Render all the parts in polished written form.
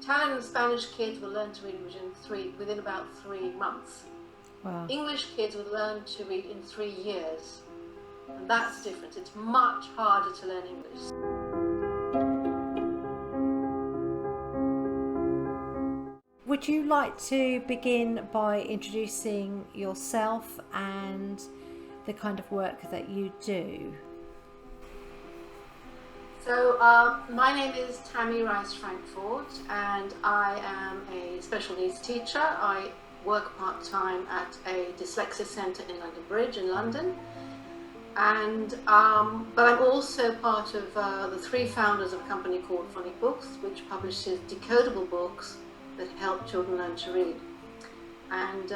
Italian and Spanish kids will learn to read within about 3 months. Wow. English kids will learn to read in 3 years. And that's different. It's much harder to learn English. Would you like to begin by introducing yourself and the kind of work that you do? So my name is Tammy Rice-Frankfort, and I am a special needs teacher. I work part-time at a dyslexia centre in London Bridge in London. And but I'm also part of the 3 founders of a company called Phonics Books, which publishes decodable books that help children learn to read. And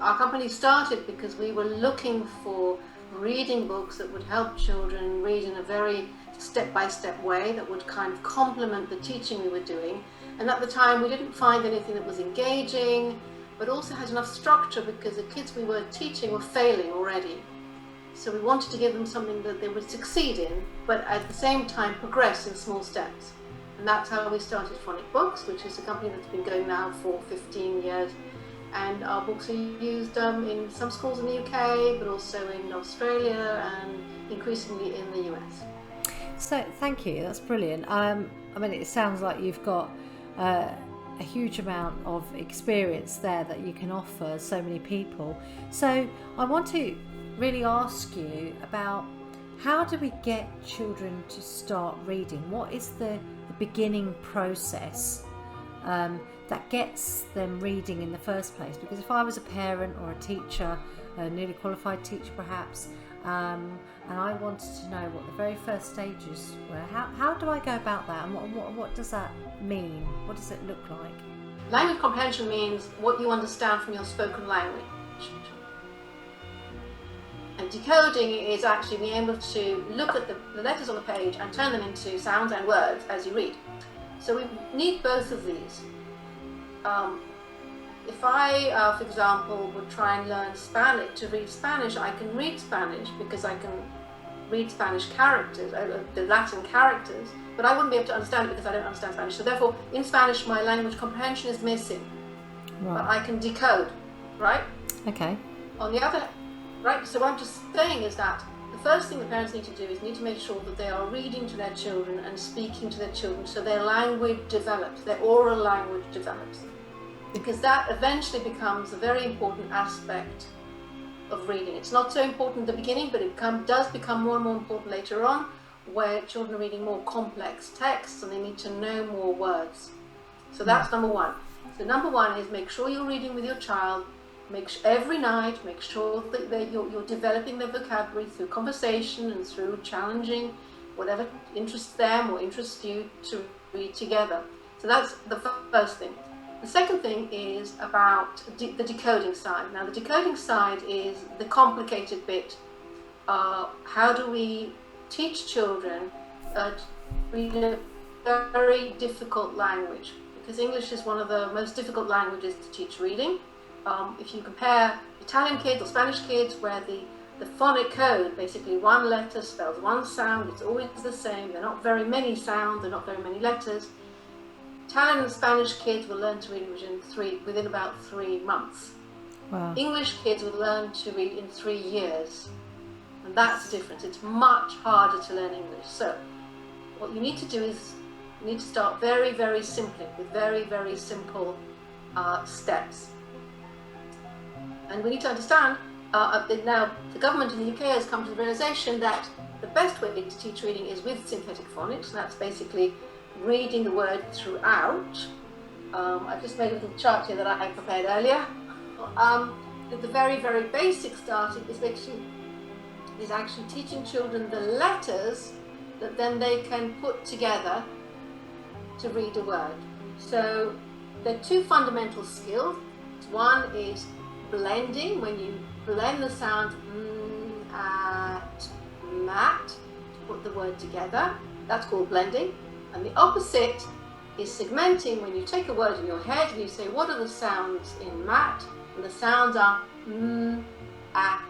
our company started because we were looking for reading books that would help children read in a very step-by-step way that would kind of complement the teaching we were doing. And at the time we didn't find anything that was engaging, but also had enough structure because the kids we were teaching were failing already. So we wanted to give them something that they would succeed in, but at the same time progress in small steps. And that's how we started Phonics Books, which is a company that's been going now for 15 years. And our books are used in some schools in the UK, but also in Australia and increasingly in the US. So thank you, that's brilliant. I mean, it sounds like you've got a huge amount of experience there that you can offer so many people. So I want to really ask you about, how do we get children to start reading? What is the beginning process that gets them reading in the first place? Because if I was a parent or a teacher, a newly qualified teacher perhaps, and I wanted to know what the very first stages were, how do I go about that, and what does that mean? What does it look like? Language comprehension means what you understand from your spoken language. And decoding is actually being able to look at the letters on the page and turn them into sounds and words as you read. So we need both of these. If I, for example, would try and learn Spanish, to read Spanish, I can read Spanish because I can read Spanish characters, the Latin characters, but I wouldn't be able to understand it because I don't understand Spanish. So therefore, in Spanish, my language comprehension is missing. Right. But I can decode, right? Okay. On the other, right, so what I'm just saying is that the first thing the parents need to do is need to make sure that they are reading to their children and speaking to their children so their language develops, their oral language develops. Because that eventually becomes a very important aspect of reading. It's not so important at the beginning, but it does become more and more important later on, where children are reading more complex texts and they need to know more words. So that's number one. So number one is make sure you're reading with your child. Every night, make sure that you're developing their vocabulary through conversation and through challenging whatever interests them or interests you to read together. So that's the first thing. The second thing is about the decoding side. Now the decoding side is the complicated bit. How do we teach children to read a very difficult language? Because English is one of the most difficult languages to teach reading. If you compare Italian kids or Spanish kids, where the phonic code, basically one letter spells one sound, it's always the same, there are not very many sounds, there are not very many letters. Italian and Spanish kids will learn to read within about 3 months. Wow. English kids will learn to read in 3 years. And that's different. It's much harder to learn English. So what you need to do is you need to start very, very simply, with very, very simple steps. And we need to understand, now the government in the UK has come to the realization that the best way to teach reading is with synthetic phonics. And that's basically reading the word throughout. I've just made a little chart here that I had prepared earlier. The very, very basic starting is actually teaching children the letters that then they can put together to read a word. So there are 2 fundamental skills. One is blending, when you blend the sound at, mat, to put the word together. That's called blending. And the opposite is segmenting, when you take a word in your head and you say, what are the sounds in mat? And the sounds are at.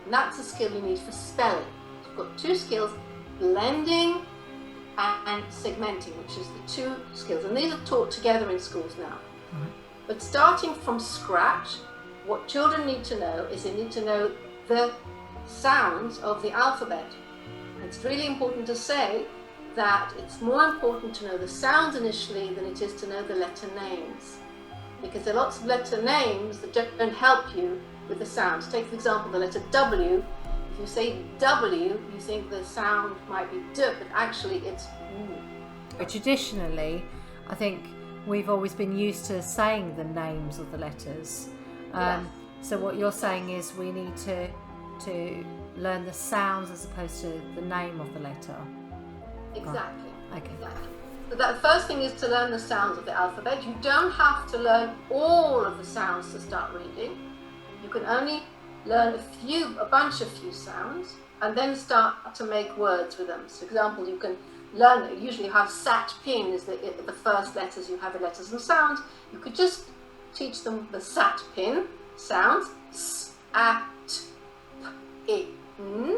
And that's a skill you need for spelling. So you've got 2 skills, blending and segmenting, which is the two skills. And these are taught together in schools now. Right. But starting from scratch, what children need to know is they need to know the sounds of the alphabet. It's really important to say that it's more important to know the sounds initially than it is to know the letter names. Because there are lots of letter names that don't help you with the sounds. Take, for example, the letter W. If you say W, you think the sound might be D, but actually it's W. Traditionally, I think we've always been used to saying the names of the letters. Yes. So what you're saying is we need to learn the sounds as opposed to the name of the letter. Exactly. Right. Okay. Exactly. So the first thing is to learn the sounds of the alphabet. You don't have to learn all of the sounds to start reading. You can only learn a bunch of few sounds, and then start to make words with them. So, for example, you can learn, usually you have sat pin is the first letters, you have the letters and sounds. You could just teach them the sat pin sounds, s, a, t, p, I, n.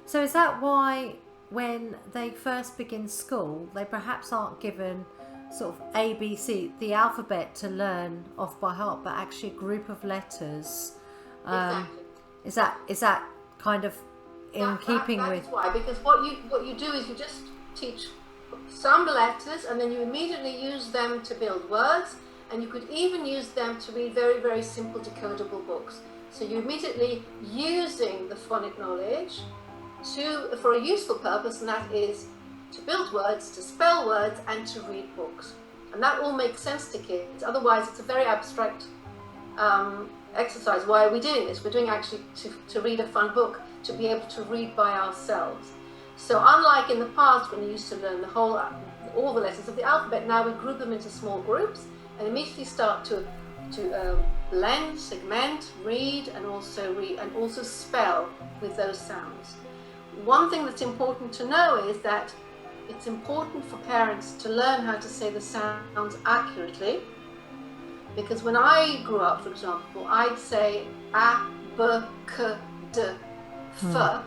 So is that why when they first begin school, they perhaps aren't given sort of A, B, C, the alphabet to learn off by heart, but actually a group of letters? Exactly. Is that kind of in keeping with? That's why, because what you do is you just teach some letters, and then you immediately use them to build words, and you could even use them to read very, very simple decodable books. So you're immediately using the phonic knowledge for a useful purpose, and that is to build words, to spell words, and to read books. And that all makes sense to kids. Otherwise, it's a very abstract exercise. Why are we doing this? We're doing actually to read a fun book, to be able to read by ourselves. So unlike in the past when you used to learn all the letters of the alphabet, now we group them into small groups and immediately start to blend, segment, read, and also spell with those sounds. One thing that's important to know is that it's important for parents to learn how to say the sounds accurately, because when I grew up, for example, I'd say a, b, k, d, f.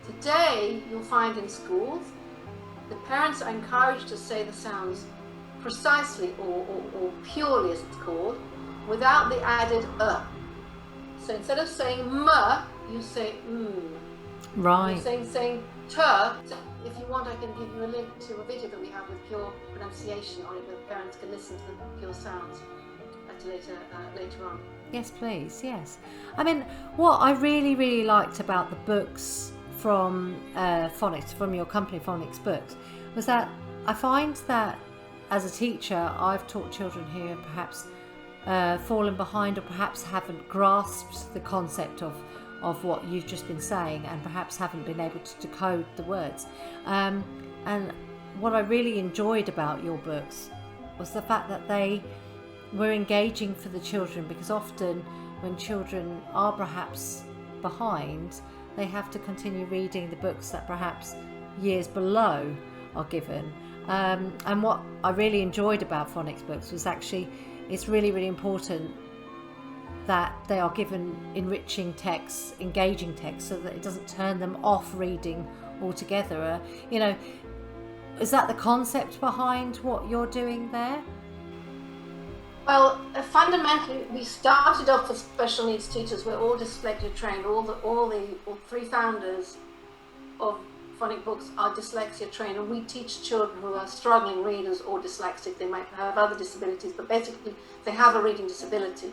Today, you'll find in schools, the parents are encouraged to say the sounds precisely or purely, as it's called, without the added So instead of saying m, you say m. Right. You're saying t. So if you want, I can give you a link to a video that we have with pure pronunciation on it, where parents can listen to the pure sounds later on. Yes, please. Yes. I mean, what I really, really liked about the books from Phonics, from your company, Phonics Books, was that I find that as a teacher, I've taught children who have perhaps fallen behind or perhaps haven't grasped the concept of what you've just been saying, and perhaps haven't been able to decode the words. And what I really enjoyed about your books was the fact that they were engaging for the children, because often when children are perhaps behind, they have to continue reading the books that perhaps years below are given. And what I really enjoyed about Phonics Books was actually it's really, really important that they are given enriching texts, engaging texts, so that it doesn't turn them off reading altogether. Is that the concept behind what you're doing there? Well, fundamentally, we started off with special needs teachers. We're all dyslexia trained. All three founders of Phonics Books are dyslexia trained, and we teach children who are struggling readers or dyslexic. They might have other disabilities, but basically they have a reading disability.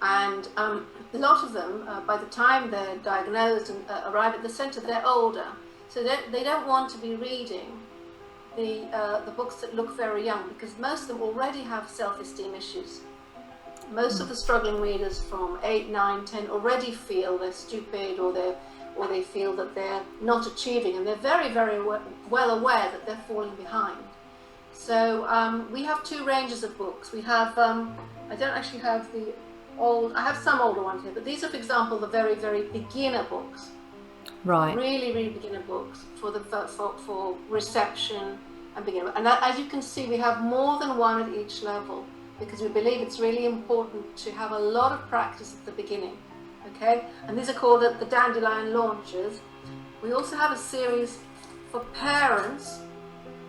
And a lot of them, by the time they're diagnosed and arrive at the centre, they're older. So they don't want to be reading the books that look very young, because most of them already have self-esteem issues. Most of the struggling readers from 8, 9, 10 already feel they're stupid, or they feel that they're not achieving, and they're very, very well aware that they're falling behind. So we have two ranges of books. We have, I don't actually have I have some older ones here, but these are, for example, the very, very beginner books. Right. Really, really beginner books for reception and beginner. And as you can see, we have more than one at each level, because we believe it's really important to have a lot of practice at the beginning. Okay, and these are called the Dandelion Launchers. We also have a series for parents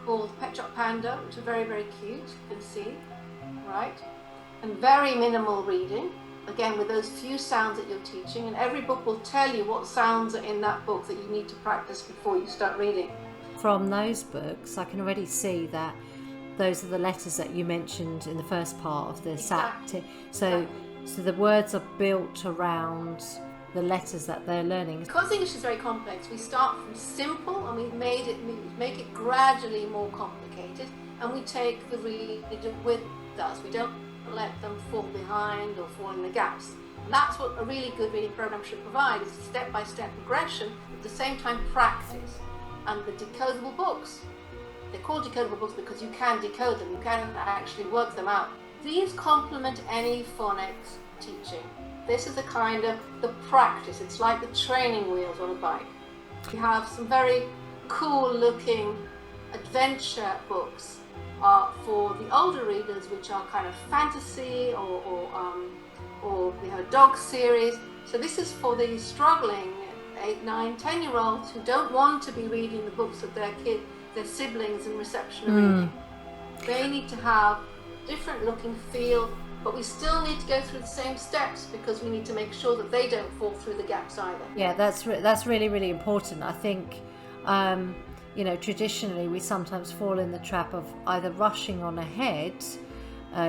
called Pet Shop Panda, which are very, very cute, you can see, right? And very minimal reading, again with those few sounds that you're teaching, and every book will tell you what sounds are in that book that you need to practice before you start reading. From those books, I can already see that those are the letters that you mentioned in the first part of this Exactly. So the words are built around the letters that they're learning. Because English is very complex, we start from simple and we make it gradually more complicated, and we take the reader with us. We don't let them fall behind or fall in the gaps. And that's what a really good reading program should provide, is a step-by-step progression, at the same time practice. And the decodable books, they're called decodable books because you can decode them, you can actually work them out. These complement any phonics teaching. This is a kind of the practice. It's like the training wheels on a bike. You have some very cool looking adventure books for the older readers, which are kind of fantasy or we have a dog series. So this is for the struggling 8, 9, 10-year-olds who don't want to be reading the books of their siblings in reception and reading. They need to have different look and feel, but we still need to go through the same steps because we need to make sure that they don't fall through the gaps either. Yeah, that's really, really important. I think, traditionally we sometimes fall in the trap of either rushing on ahead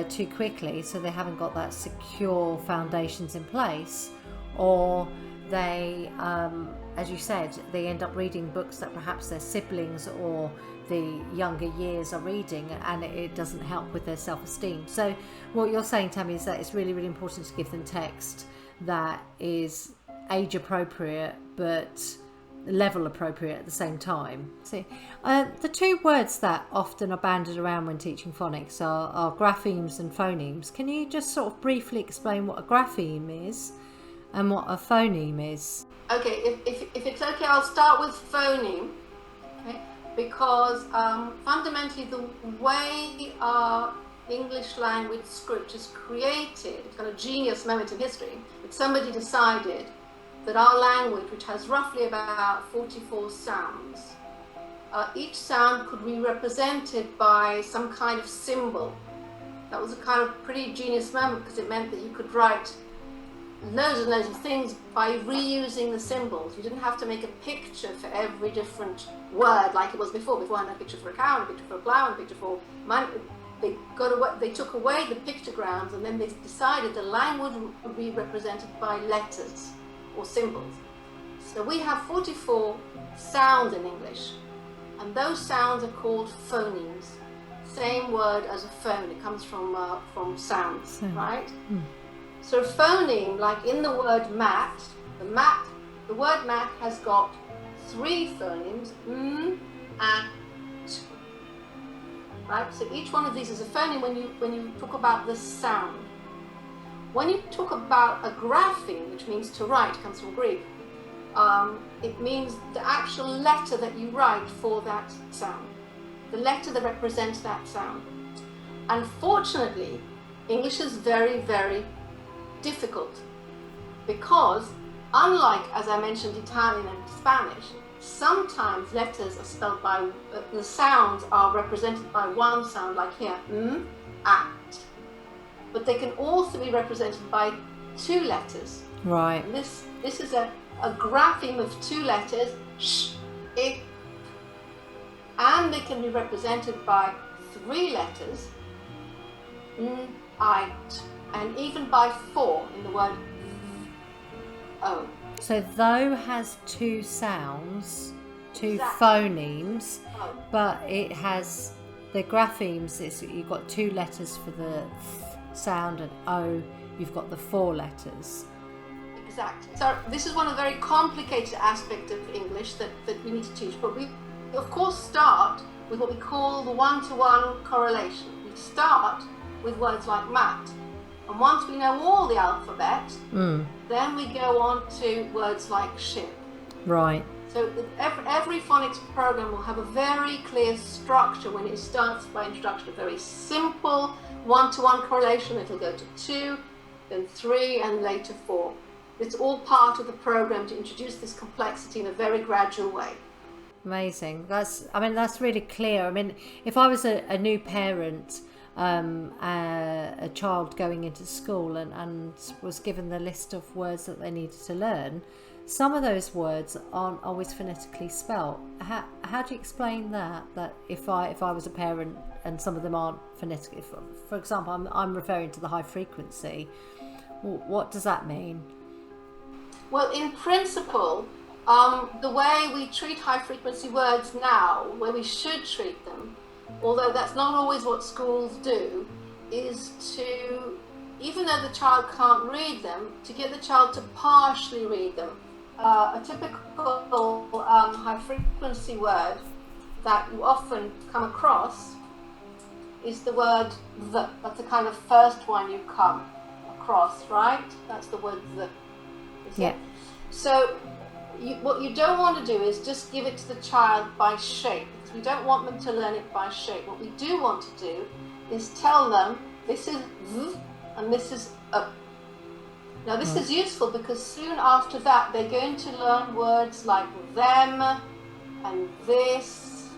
too quickly, so they haven't got that secure foundations in place, or they, as you said, they end up reading books that perhaps their siblings or the younger years are reading, and it doesn't help with their self-esteem. So what you're saying, Tammy, is that it's really, really important to give them text that is age appropriate but level appropriate at the same time. See, the two words that often are bandied around when teaching phonics are graphemes and phonemes. Can you just sort of briefly explain what a grapheme is and what a phoneme is? Okay, if it's okay, I'll start with phoneme, okay? Because fundamentally the way our English language script is created, it's got a genius moment in history, that somebody decided that our language, which has roughly about 44 sounds, each sound could be represented by some kind of symbol. That was a kind of pretty genius moment because it meant that you could write loads and loads of things by reusing the symbols. You didn't have to make a picture for every different word like it was before. Before I had a picture for a cow, and a picture for a plough, and a picture for man. They took away the pictograms, and then they decided the language would be represented by letters or symbols. So we have 44 sounds in English, and those sounds are called phonemes. Same word as a phone. It comes from sounds, right? Mm. So phoneme, like in the word mat, the word mat has got 3 phonemes, and t. Right? So each one of these is a phoneme when you talk about the sound. When you talk about a grapheme, which means to write, comes from Greek, it means the actual letter that you write for that sound, the letter that represents that sound. Unfortunately, English is very, very difficult because, unlike, as I mentioned, Italian and Spanish, sometimes letters are spelled by, the sounds are represented by one sound, like here, at. But they can also be represented by 2 letters. Right. And this is a grapheme of 2 letters, sh, I, and they can be represented by 3 letters, n, I, t, and even by 4 in the word o. So though has 2 sounds, 2 Exactly. phonemes, Oh. but it has the graphemes. You've got 2 letters for the sound, and O, you've got the 4 letters. Exactly. So this is one of the very complicated aspects of English that we need to teach. But we, of course, start with what we call the one-to-one correlation. We start with words like mat. And once we know all the alphabet, then we go on to words like ship. Right. So every phonics program will have a very clear structure when it starts by introduction. A very simple one-to-one correlation. It'll go to 2, then 3, and later 4. It's all part of the program to introduce this complexity in a very gradual way. Amazing. That's really clear. I mean, if I was a new parent, a child going into school and was given the list of words that they needed to learn, some of those words aren't always phonetically spelt. How do you explain that? That if I was a parent and some of them aren't phonetically, for example, I'm referring to the high frequency. What does that mean? Well, in principle, the way we treat high frequency words now, where we should treat them, although that's not always what schools do, is to, even though the child can't read them, to get the child to partially read them. A typical high frequency word that you often come across is the word the. That's the kind of first one you come across, right? That's the word the. Yeah. So what you don't want to do is just give it to the child by shape. We don't want them to learn it by shape. What we do want to do is tell them this is v and this is up. Now this is useful because soon after that they're going to learn words like them and this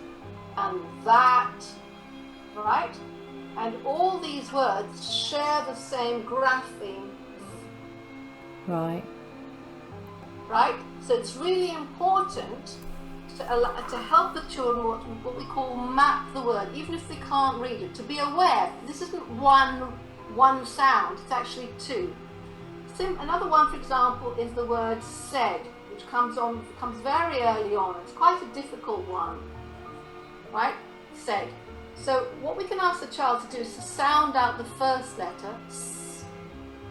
and that, right? And all these words share the same grapheme. Right. Right? So it's really important to help the children what we call map the word, even if they can't read it, to be aware this isn't one sound, it's actually two. Another one, for example, is the word said, which comes very early on. It's quite a difficult one, right? Said. So what we can ask the child to do is to sound out the first letter, s,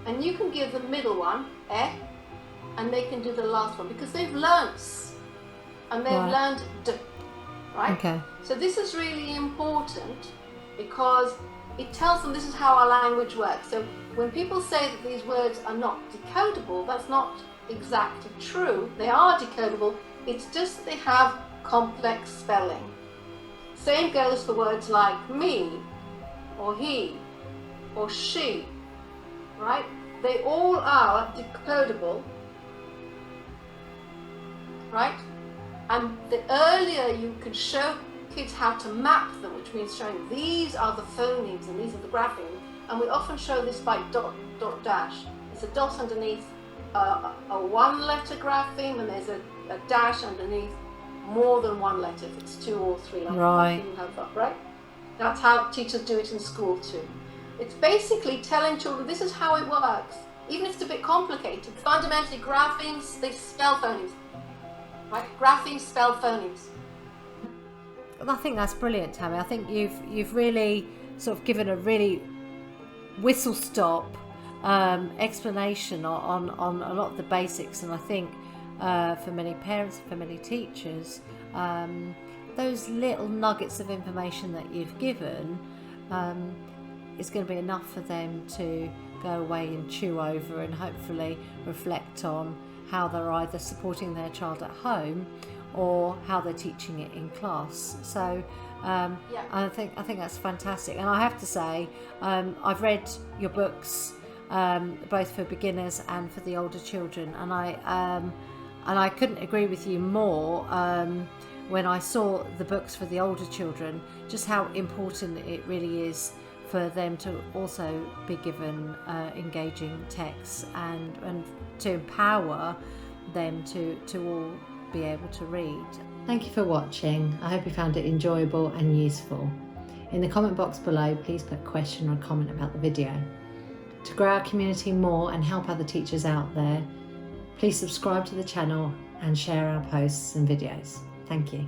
and you can give the middle one, eh, and they can do the last one because they've learnt s, and they've learned d, right? Okay. So this is really important because it tells them this is how our language works. So when people say that these words are not decodable, that's not exactly true. They are decodable. It's just that they have complex spelling. Same goes for words like me, or he, or she, right? They all are decodable, right? And the earlier you can show kids how to map them, which means showing these are the phonemes and these are the graphemes, and we often show this by dot, dot, dash. There's a dot underneath a one-letter grapheme, and there's a dash underneath more than one letter if it's two or three letters. Right. You have that, right? That's how teachers do it in school too. It's basically telling children this is how it works, even if it's a bit complicated. Fundamentally, graphemes, they spell phonemes, right? Graphemes spell phonemes. I think that's brilliant, Tammy. I think you've really sort of given a really whistle-stop explanation on a lot of the basics, and I think for many parents, for many teachers, those little nuggets of information that you've given is going to be enough for them to go away and chew over and hopefully reflect on how they're either supporting their child at home or how they're teaching it in class. So I think that's fantastic. And I have to say, I've read your books both for beginners and for the older children, and I couldn't agree with you more when I saw the books for the older children, just how important it really is for them to also be given engaging texts and to empower them to all be able to read. Thank you for watching. I hope you found it enjoyable and useful. In the comment box below, please put a question or a comment about the video. To grow our community more and help other teachers out there, please subscribe to the channel and share our posts and videos. Thank you.